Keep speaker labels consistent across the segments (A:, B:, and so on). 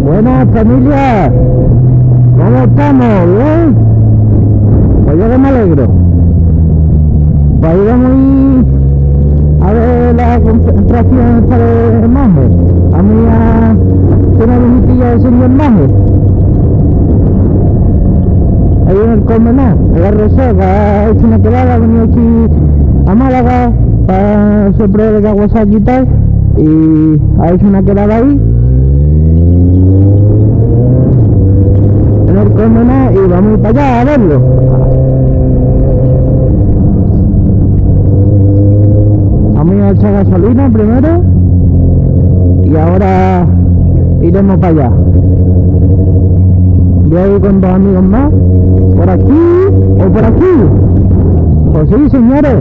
A: Buenas, familia. ¿Cómo estamos? ¿Bien? Pues yo que me alegro. Pues ahí vamos a ver la concentración esta de Majes. A mí a una visitilla del señor Majes. Ahí en el colmenar, en la reserva, ha hecho una quedada, ha venido aquí a Málaga para hacer pruebas de Kawasaki y tal, y ha hecho una quedada ahí en el colmenar y vamos a ir para allá a verlo. Vamos a echar gasolina primero y ahora iremos para allá. Yo voy con dos amigos más, por aquí o por aquí. Pues sí, señores,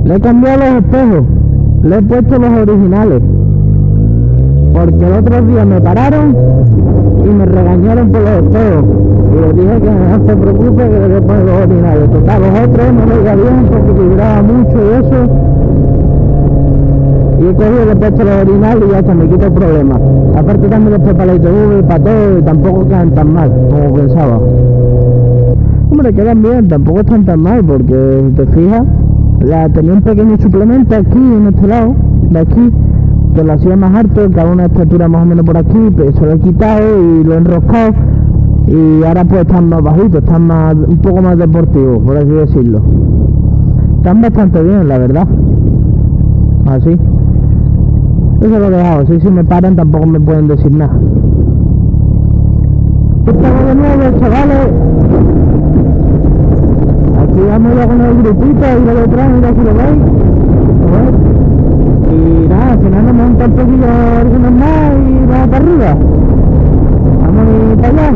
A: le he cambiado los espejos, le he puesto los originales, porque el otro día me pararon y me regañaron por los espejos, y les dije que no se preocupe, que le pongo los originales. Total, los otros no les iba bien porque vibraba mucho y eso, y he cogido y le he puesto los originales y ya está, me quito el problema. Aparte también los para la ITV, para todo, y tampoco quedan tan mal como pensaba. Hombre, quedan bien, tampoco están tan mal, porque si te fijas, tenía un pequeño suplemento aquí, en este lado, de aquí, que lo hacía más alto, que a una estatura más o menos por aquí, pero se lo he quitado y lo he enroscado, y ahora pues están más bajitos, están más, un poco más deportivos, por así decirlo. Están bastante bien, la verdad. Así. Eso lo he dejado, así si me paran tampoco me pueden decir nada. Estamos de nuevo, chavales. Aquí vamos ya con el grupito y lo detrás, mira si lo veis. Y nada, al final nos monta un poquillo algunos más y vamos para arriba. Vamos a ir para allá.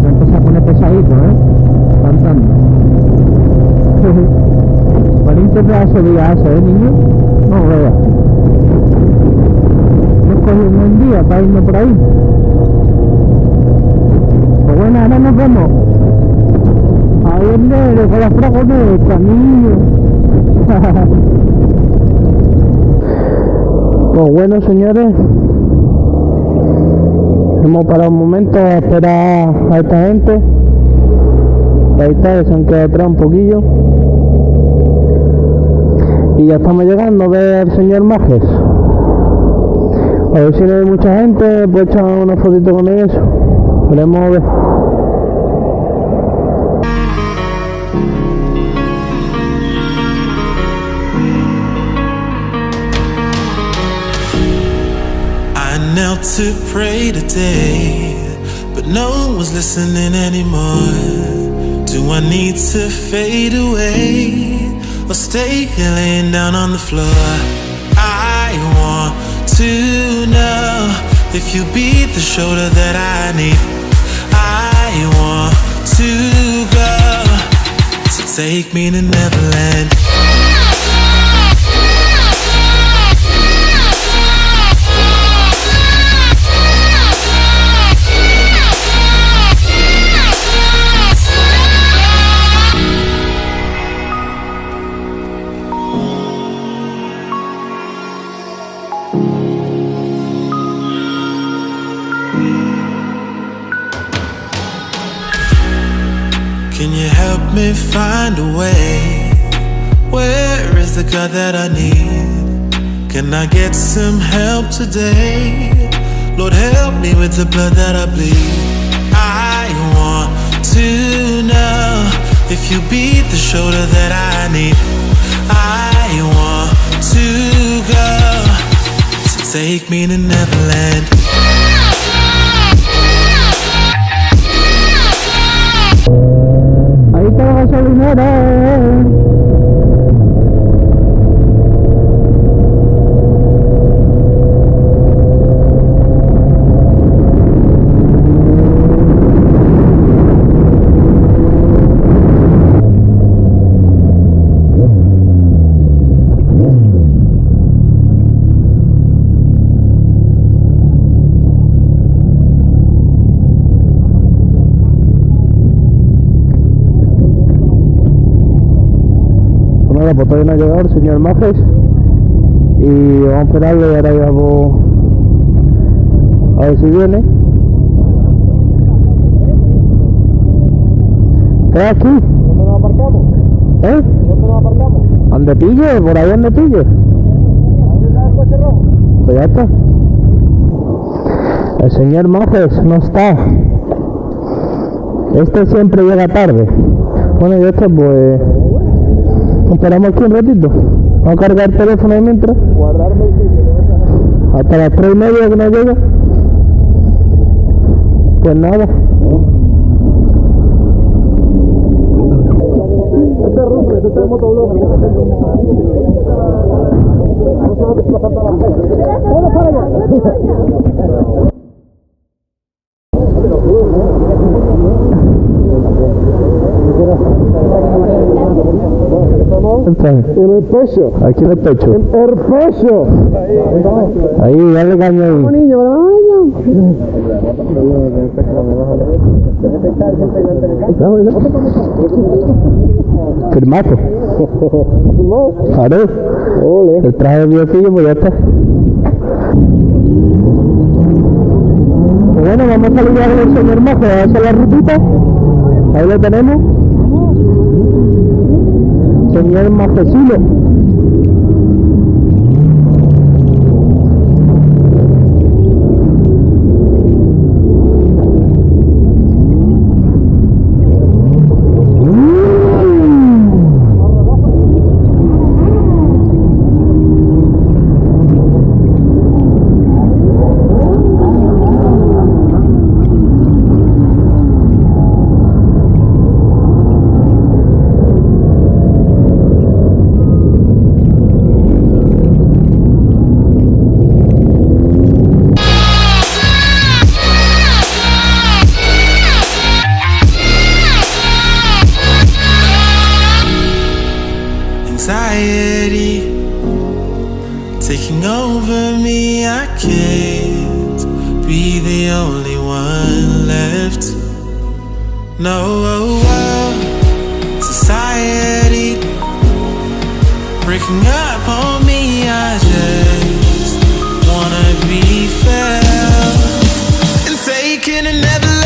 A: Se empieza a poner pesadito, cantando. Bonito pedazo de día hace, niño. No vea. Hemos cogido un buen día para irme por ahí. Pues bueno, ahora nos vemos. Ahí entere con las fragonetas, niño. Pues bueno, señores, hemos parado un momento a esperar a esta gente. Ahí está, se han quedado atrás un poquillo. Y ya estamos llegando a ver al señor Majes. A ver si no hay mucha gente, pues echar una fotito con ellos. Veremos a ver.
B: I knelt to pray today, but no one was listening anymore. Do I need to fade away or stay here laying down on the floor? I want to know if you be the shoulder that I need. I want to go, so take me to Neverland. Can you help me find a way? Where is the God that I need? Can I get some help today? Lord, help me with the blood that I bleed. I want to know if you be the shoulder that I need. I want to go, so take me to Neverland.
A: Ahí está la gasolinera. Nada, pues todavía no ha llegado el señor Majes. Y vamos a esperarlo y ahora ya vamos a ver si viene. ¿Qué aquí?
C: ¿Dónde nos aparcamos?
A: ¿Eh?
C: ¿Dónde nos aparcamos?
A: ¿Dónde pille? ¿Por ahí donde pille?
C: ¿Ahí está el coche rojo?
A: Pues ya está. El señor Majes no está. Este siempre llega tarde. Bueno, ya está, pues esperamos aquí un ratito. Vamos a cargar el teléfono ahí mientras.
C: Guardarme el sitio.
A: Hasta las 3:30 que no llega. Pues nada.
C: Este es ruta, este es motovlog. ¡Vamos para allá! En el pecho.
A: Aquí en el pecho.
C: En el pecho.
A: Ahí, dale caña ahí.
C: Vamos niño, vamos niño.
A: Firmazo. Claro. El traje de viejillo, pues ya está. Bueno, vamos a saludar al señor Majes, a hacer la rutita. Ahí lo tenemos. Señor Majesilo.
B: Anxiety taking over me, I can't be the only one left. No, society breaking up on me, I just wanna be felt and taken and never left.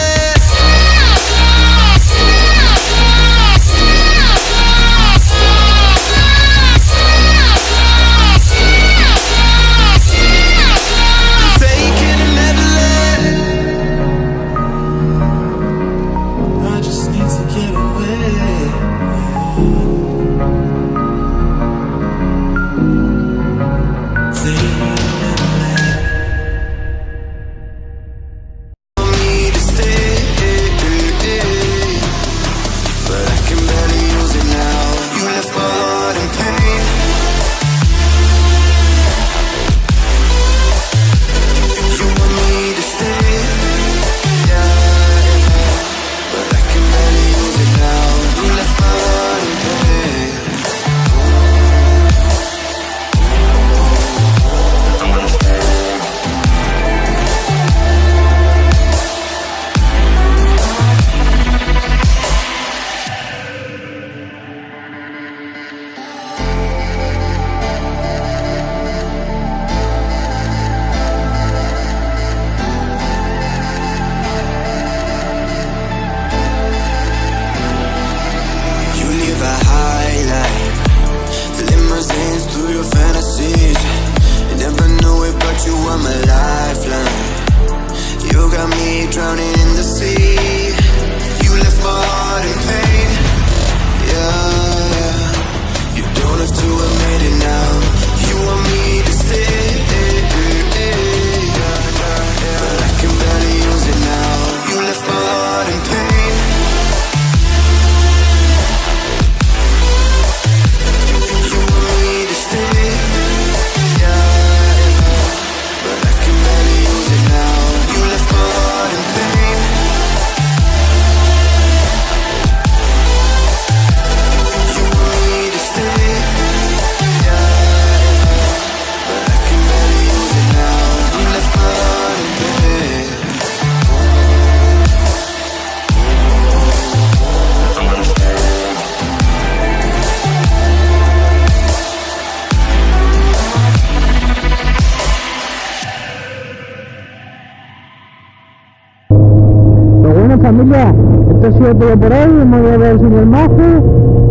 A: bueno, familia, esto ha sido todo por hoy. Hemos ido a ver al señor Majes,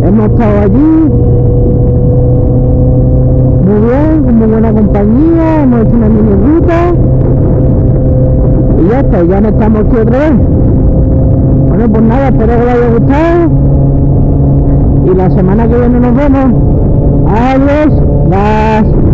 A: hemos estado allí muy bien, con muy buena compañía, hemos hecho una mini ruta y ya está, ya no estamos aquí otra vez. Bueno, pues nada, espero que os haya gustado y la semana que viene nos vemos. Adiós, gas.